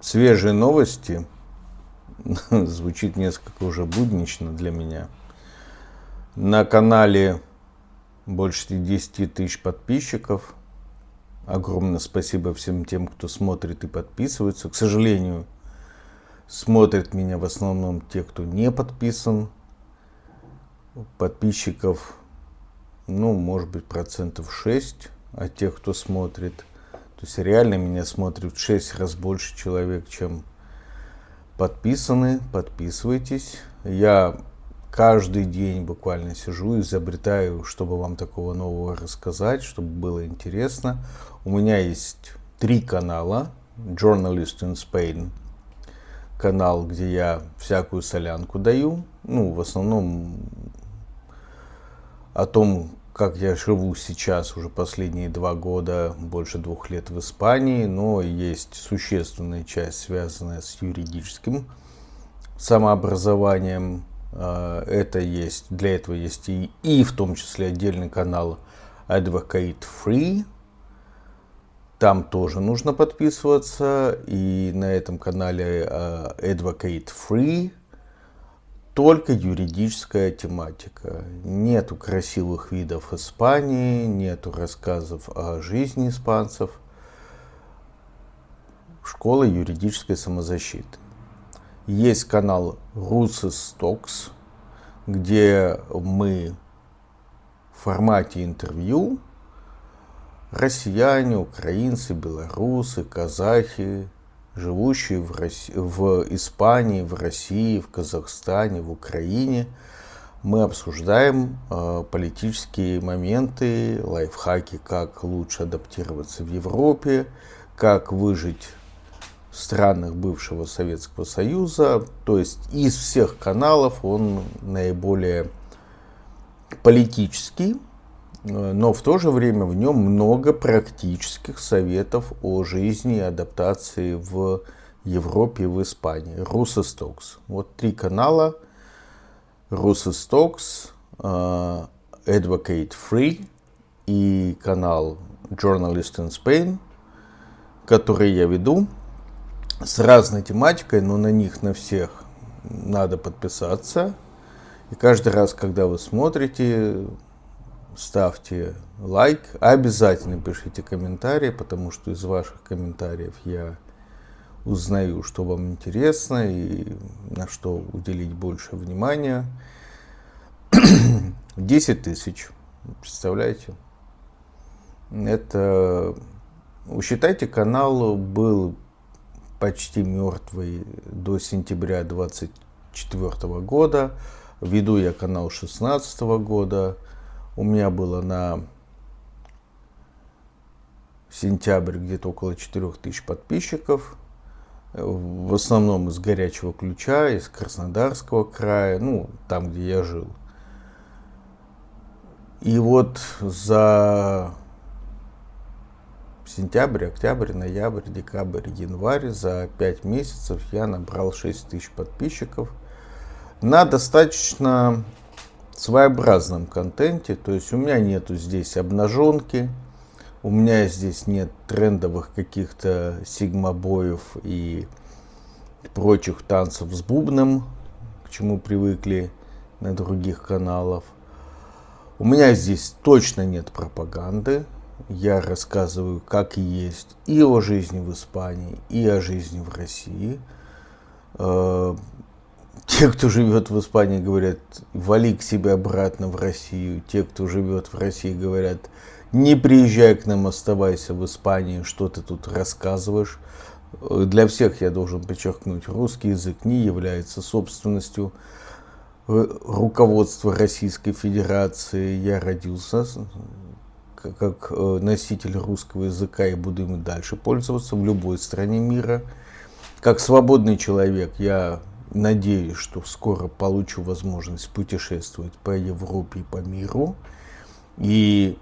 Свежие новости. Звучит несколько уже буднично для меня. На канале больше 10 тысяч подписчиков. Огромное спасибо всем тем, кто смотрит и подписывается. К сожалению, смотрят меня в основном те, кто не подписан. Подписчиков, может быть, 6%, а тех, кто смотрит. То есть реально меня смотрят в 6 раз больше человек, чем подписаны. Подписывайтесь. Я каждый день буквально сижу, изобретаю, чтобы вам такого нового рассказать, чтобы было интересно. У меня есть 3 канала. Journalist in Spain. Канал, где я всякую солянку даю. В основном о том, как я живу сейчас уже последние 2 года, больше 2 лет в Испании, но есть существенная часть, связанная с юридическим самообразованием. Для этого есть и в том числе отдельный канал Advocate Free. Там тоже нужно подписываться. И на этом канале Advocate Free только юридическая тематика. Нету красивых видов Испании, нету рассказов о жизни испанцев. Школа юридической самозащиты. Есть канал Russes Talks, где мы в формате интервью россияне, украинцы, белорусы, казахи, живущие в Испании, в России, в Казахстане, в Украине. Мы обсуждаем политические моменты, лайфхаки, как лучше адаптироваться в Европе, как выжить в странах бывшего Советского Союза. То есть из всех каналов он наиболее политический, но в то же время в нем много практических советов о жизни и адаптации в Европе и в Испании. Russes Talks. Вот 3 канала. Russes Talks, Advocate Free и канал Journalist in Spain, который я веду с разной тематикой, но на них на всех надо подписаться. И каждый раз, когда вы смотрите, ставьте лайк, обязательно пишите комментарии, потому что из ваших комментариев я узнаю, что вам интересно и на что уделить больше внимания. 10 тысяч, представляете? Это, считайте, канал был почти мертвый до сентября 2024 года. Веду я канал 2016 года. У меня было на сентябрь где-то около 4000 подписчиков. В основном из горячего ключа, из Краснодарского края, там, где я жил. И вот за сентябрь, октябрь, ноябрь, декабрь, январь, за 5 месяцев я набрал 6000 подписчиков на достаточно своеобразном контенте. То есть у меня нету здесь обнаженки, у меня здесь нет трендовых каких-то сигмобоев и прочих танцев с бубном, к чему привыкли на других каналах. У меня здесь точно нет пропаганды. Я рассказываю, как и есть, и о жизни в Испании, и о жизни в России. Те, кто живет в Испании, говорят, вали к себе обратно в Россию. Те, кто живет в России, говорят, не приезжай к нам, оставайся в Испании, что ты тут рассказываешь. Для всех я должен подчеркнуть, русский язык не является собственностью руководства Российской Федерации. Я родился как носитель русского языка и буду им и дальше пользоваться в любой стране мира. Как свободный человек я надеюсь, что скоро получу возможность путешествовать по Европе и по миру. И,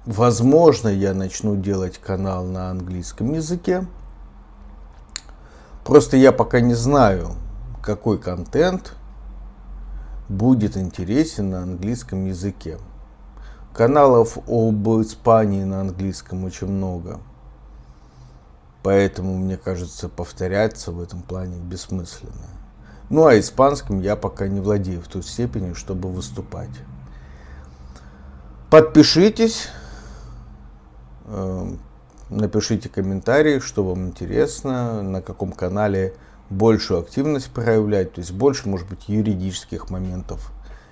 возможно, я начну делать канал на английском языке. Просто я пока не знаю, какой контент будет интересен на английском языке. Каналов об Испании на английском очень много. Поэтому, мне кажется, повторяться в этом плане бессмысленно. Ну, а испанским я пока не владею в той степени, чтобы выступать. Подпишитесь, напишите комментарии, что вам интересно, на каком канале большую активность проявлять, то есть больше, может быть, юридических моментов.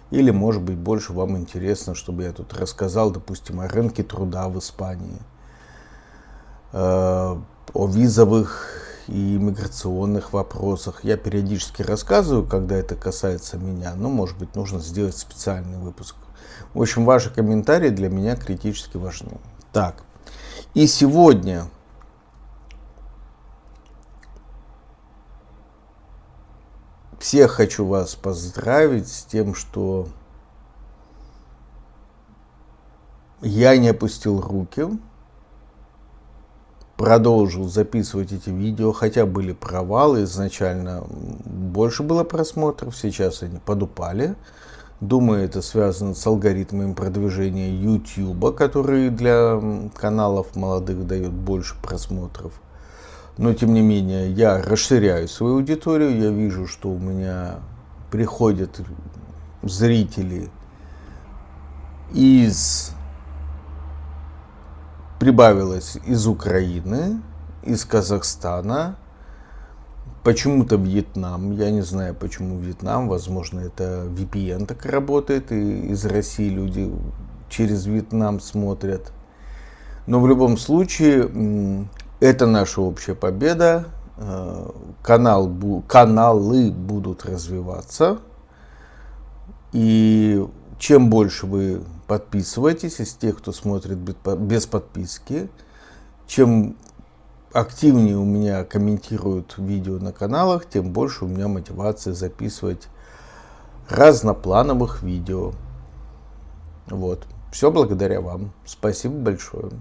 Или, может быть, больше вам интересно, чтобы я тут рассказал, допустим, о рынке труда в Испании, о визовых и иммиграционных вопросах. Я периодически рассказываю, когда это касается меня, но, может быть, нужно сделать специальный выпуск. В общем, ваши комментарии для меня критически важны. Так, и сегодня всех хочу вас поздравить с тем, что я не опустил руки, продолжил записывать эти видео, хотя были провалы, изначально больше было просмотров, сейчас они подупали. Думаю, это связано с алгоритмами продвижения YouTube, который для каналов молодых дает больше просмотров. Но, тем не менее, я расширяю свою аудиторию, я вижу, что у меня приходят зрители прибавилось из Украины, из Казахстана, почему-то Вьетнам, я не знаю, почему Вьетнам, возможно, это VPN так работает, и из России люди через Вьетнам смотрят. Но в любом случае, это наша общая победа, каналы будут развиваться, и чем больше вы подписываетесь, из тех, кто смотрит без подписки, чем активнее у меня комментируют видео на каналах, тем больше у меня мотивации записывать разноплановых видео. Вот. Все благодаря вам. Спасибо большое.